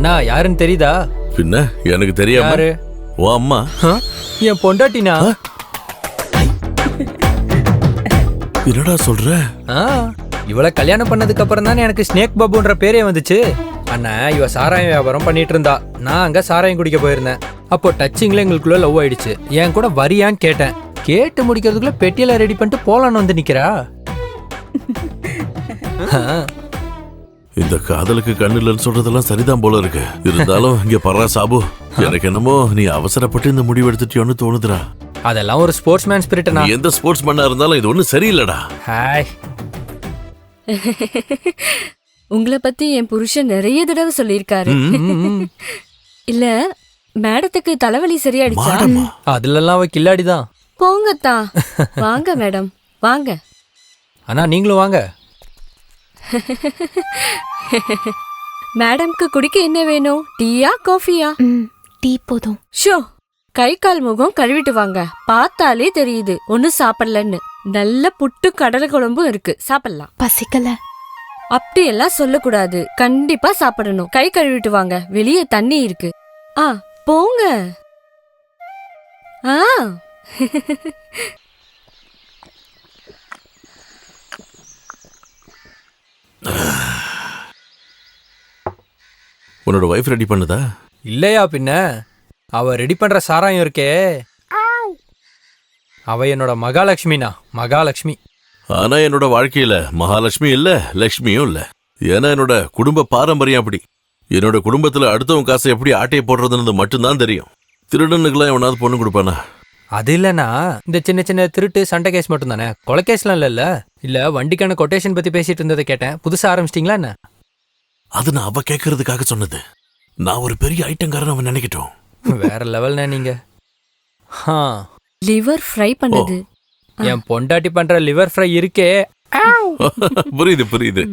அண்ணா யாருன்னு தெரியுதா? பின்ன எனக்கு தெரியாம. யாரு? ஓ அம்மா. என் பொண்டாட்டினா. என்னடா சொல்ற? இவளை கல்யாணம் பண்ணதுக்கு அப்புறம் தானே எனக்கு ஸ்னேக் பாபுன்ற பேரே வந்துச்சு. அண்ணா இவ சாராயம் வியாபாரம் பண்ணிட்டு இருந்தா, நான் அங்க சாராயம் குடிக்க போயிருந்தேன். அப்போ டச்சிங்ல எங்களுக்குள்ள லவ் ஆயிடுச்சு. என் கூட வரியான்னு கேட்டேன். கேட்டு முடிக்கிறதுக்குள்ள பெட்டியில ரெடி பண்ணிட்டு போலான்னு வந்து நிக்கிறா. இந்த காதலுக்கு கண்ணு இல்லைன்னு சொல்றதெல்லாம் சரிதான் போல இருக்கு. இருந்தாலும் இங்க பர்றா சாபு, எனக்கு என்னமோ நீ அவசரப்பட்டு இந்த முடிவு எடுத்துட்டியோன்னு தோணுதுடா. அதெல்லாம் ஒரு ஸ்போர்ட்ஸ் மேன் ஸ்பிரிட். நீ எந்த ஸ்போர்ட்ஸ் மேனா இருந்தாலும் இது ஒன்னும் சரியில்லடா. ஹாய். உங்களை பத்தி என் புருஷன் நிறைய தடவை சொல்லியிருக்காரு. இல்ல மேடத்துக்கு தலைவலி சரியாயிடுச்சா? அதுலலாம் அவ கில்லாடிதான். போங்கத்தா. வாங்க மேடம் வாங்க. அண்ணா நீங்களும் வாங்க. மேடம்க்கு குடிக்க என்ன வேணும்? டீயா காஃபியா? டீ போதும். ஷோ, கை கால் முகம் கழுவிட்டு வாங்க. பார்த்தாலே தெரியுது ஒன்னும் சாப்பிடலன்னு. நல்ல புட்டு கடலை குழம்பும் இருக்கு, சாப்பிடலாம். பசிக்கல. அப்படியெல்லாம் சொல்லக்கூடாது, கண்டிப்பா சாப்பிடணும். கை கழுவிட்டு வாங்க, வெளியே தண்ணி இருக்கு. போங்க. உன்னோட வைஃப் ரெடி பண்ணுதா? இல்லையா பின்ன, அவ ரெடி பண்ற சாராயம் இருக்கே, அவ என்னோட மகாலட்சுமினா. மகாலட்சுமி. ஆனா என்னோட வாழ்க்கையில மகாலட்சுமி இல்ல, லட்சுமியும் இல்ல. ஏன்னா என்னோட குடும்ப பாரம்பரியம் அப்படி. என்னோட குடும்பத்துல அடுத்தவங்க காசை எப்படி ஆட்டையை போடுறதுன்னு மட்டும்தான் தெரியும். திருடனுக்குலாம் எவனாவது பொண்ணு கொடுப்பானா? அது இல்லைன்னா இந்த சின்ன சின்ன திருட்டு சண்டை கேஸ் மட்டும் தானே, கொலை கேஸ்லாம் இல்ல. இல்ல வண்டிக்கான கொட்டேஷன் பத்தி பேசிட்டு இருந்ததை கேட்டேன். புதுசா ஆரம்பிச்சிட்டீங்களா என்ன? அது நான் அவ கேட்கறதுக்காக சொன்னது. நான் ஒரு பெரிய ஐட்டங்காரன் அவன் நினைக்கட்டும். வேற லெவல்னா நீங்க. லிவர் ஃப்ரை பண்ணது. என் பொண்டாட்டி பண்ற லிவர் ஃப்ரை இருக்கே. புரியுது புரியுது.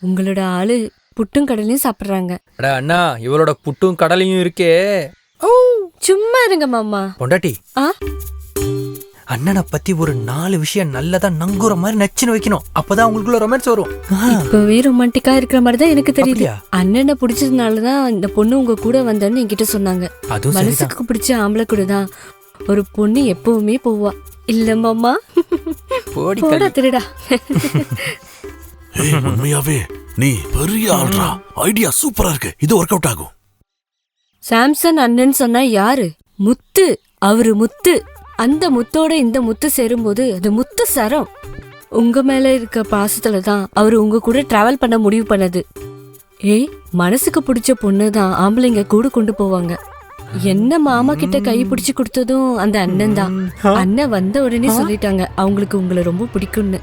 உங்களோட ஆளு புட்டும் கடலையும் சாப்பிடுறாங்க. அண்ணா இவளோட புட்டும் கடலையும் இருக்கே. சும்மா இருங்க மாமா. பொண்டாட்டி, அண்ணனை பத்தி ஒரு 4 விஷயம் நல்லதா நங்குற மாதிரி நச்சுன்னு வைக்கணும். அப்பதான் உங்களுக்குள்ள ரொமான்ஸ் வரும். இப்பவே ரொமான்டிக்கா இருக்கிற மாதிரி தான் எனக்கு தெரியுது. அண்ணனை பிடிச்சதுனாலதான் இந்த பொண்ணு உங்க கூட வந்தேன்னு என்கிட்ட சொன்னாங்க. மனசுக்கு பிடிச்ச ஆம்பளை கூட தான் ஒரு பொண்ணு எப்பவுமே போவா. இல்ல மாமா? போடா திருடா. உண்மையாவே நீ பெரிய ஆள்ரா. ஐடியா சூப்பரா இருக்கு. இது ஒர்க் அவுட் ஆகும். சாம்சன் அண்ணன் சொன்னா யாரு? முத்து. அவரு முத்து. அந்த முத்தோட இந்த முத்து சேரும்போது அது முத்து சரம். உங்க மேல இருக்க பாசத்துலதான் அவரு உங்க கூட டிராவல் பண்ண முடிவு பண்ணது. மனசுக்கு பிடிச்ச பொண்ணுதான் ஆம்பளைங்க கூட கொண்டு போவாங்க. என்ன மாமா கிட்ட கை பிடிச்சு கொடுத்ததும் அந்த அண்ணன் தான். அண்ணன் வந்த உடனே சொல்லிட்டாங்க அவங்களுக்கு உங்களை ரொம்ப பிடிக்கும்னு.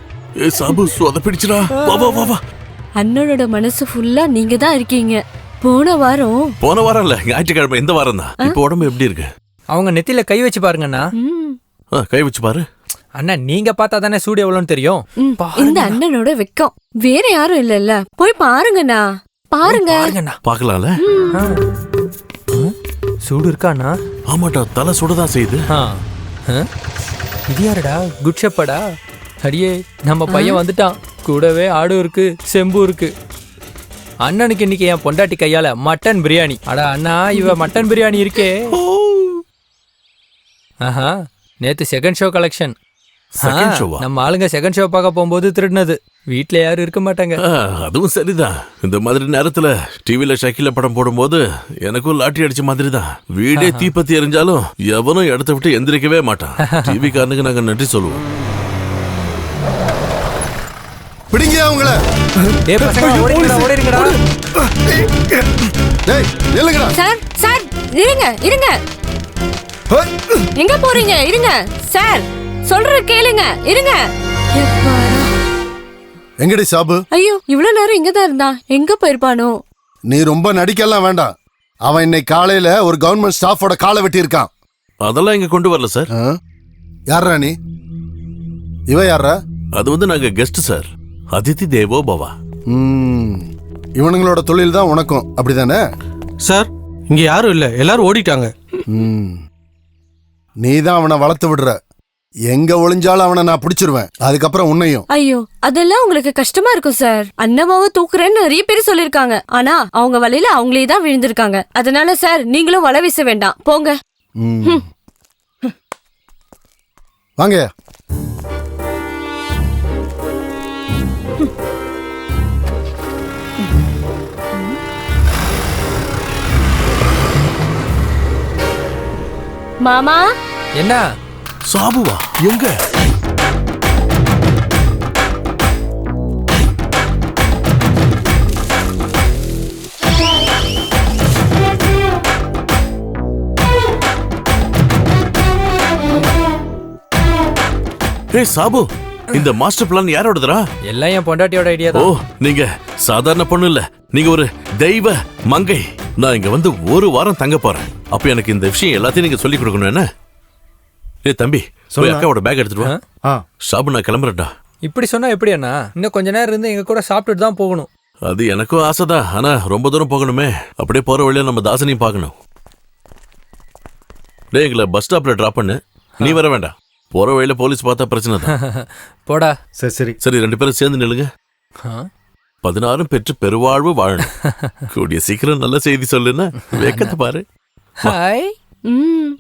அண்ணனோட மனசு ஃபுல்லா நீங்க தான் இருக்கீங்க. போன வாரம் இல்ல, ஞாயிற்றுக்கிழமை இந்த வாரம் தான். இப்ப உடம்பு எப்படி இருக்கு? அவங்க நெத்தில கை வச்சு பாருங்கண்ணா. கை வச்சு பாரு. அண்ணா நீங்க பார்த்தா தானே சூடு எவ்வளவுன்னு தெரியும். இந்த அண்ணனோட வெக்கம் வேற யாரும் இல்ல. போய் பாருங்கண்ணா. பாருங்க. பாக்கலாம்ல. சூடு இருக்காண்ணா? ஆமாட்டா, தலை சுடதான் செய்யுது. இது யாருடா? குட் ஷெப்பர்டா? அடியே நம்ம பையன் வந்துட்டான். கூடவே ஆடு இருக்கு, செம்பு இருக்கு. அண்ணனுக்கு இன்னைக்கு என் பொண்டாட்டி கையால மட்டன் பிரியாணி. அடா அண்ணா, இவ மட்டன் பிரியாணி இருக்கே. நேத்து செகண்ட் ஷோ கலெக்ஷன். நம்ம ஆளுங்க செகண்ட் ஷோ பார்க்க போகும்போது திருடினது. வீட்டுல யாரும் இருக்க மாட்டாங்க. அதுவும் சரிதான். இந்த மாதிரி நேரத்துல டிவில ஷக்கில படம் போடும்போது எனக்கும் லாட்டி அடிச்ச மாதிரி தான். வீடே தீப்பத்தி எரிஞ்சாலும் எவனும் இடத்த விட்டு எந்திரிக்கவே மாட்டான். டிவி காரனுக்கு நாங்க நன்றி சொல்லுவோம். பிடிங்க அவங்கள. டேய் பசங்க ஓடிங்கடா. டேய் நில்லுங்கடா. சார் சார் இருங்க இருங்க. எங்க போறீங்க? இருங்க சார், சொல்ற கேளுங்க. இருங்க. எங்கடி சாபு? ஐயோ இவ்வளவு நேரம் இங்கதான் இருந்தா, எங்க போயிருப்பானோ? நீ ரொம்ப நடிக்கலாம் வேண்டாம். அவன் இன்னைக்கு காலையில ஒரு கவர்மெண்ட் ஸ்டாஃபோட காலை வெட்டி இருக்கான். அதெல்லாம் இங்க கொண்டு வரல சார். யாரா நீ? இவ யாரா? அது நாங்க கெஸ்ட் சார். அதிதி தேவோ பவா. இவனுங்களோட தொழில் தான் உனக்கும், அப்படிதானே சார்? இங்க யாரும் இல்ல, எல்லாரும் ஓடிட்டாங்க. நீ தான் அவனை வளர்த்து விடுற. எங்க ஒளிஞ்சாலும் அவனை நான் பிடிச்சிருவேன். அதுக்கப்புறம் உன்னையும். ஐயோ அதெல்லாம் உங்களுக்கு கஷ்டமா இருக்கும் சார். அண்ணமாவை தூக்குறேன்னு நிறைய பேர் சொல்லிருக்காங்க. ஆனா அவங்க வலையில அவங்களே தான் விழுந்திருக்காங்க. அதனால சார் நீங்களும் வலை வீச வேண்டாம், போங்க. ம். வாங்க. மாமா என்ன? சாபுவா? எங்க? ஏய் சாபு, இந்த மாஸ்டர் பிளான் யாரோடதுடா? எல்லாம் என் பொண்டாட்டியோட ஐடியா ஓ, தான். நீங்க சாதாரண பொண்ணு இல்ல, நீங்க ஒரு தெய்வ மங்கை. நான் இங்க வந்து ஒரு வாரம் தங்க போறேன். அப்ப எனக்கு இந்த விஷயம் எல்லாத்தையும் நீங்க சொல்லி கொடுக்கணும். என்ன? ஏய் தம்பி, போய் அக்காவோட பேக் எடுத்துட்டு வா. சாபு, நான் கிளம்புறேன்டா. இப்படி சொன்னா எப்படி அண்ணா? இன்னும் கொஞ்ச நேரம் இருந்து எங்க கூட சாப்பிட்டுட்டு தான் போகணும். அது எனக்கும் ஆசைதான், ஆனா ரொம்ப தூரம் போகணுமே. அப்படியே போற வழியில நம்ம தாசனையும் பார்க்கணும். டேய், எங்களை பஸ் ஸ்டாப்ல டிராப் பண்ணு. நீ வர வேண்டாம். போற வழியில போலீஸ் பார்த்தா பிரச்சனை தான். போடா. சரி சரி சரி, 2 பேரும் சேர்ந்து நில்லுங்க. 16 பெற்று பெருவாழ்வு வாழணும். கூடிய சீக்கிரம் நல்ல செய்தி சொல்லுன்னா வெக்கத்தை பாரு. ஹாய். ம்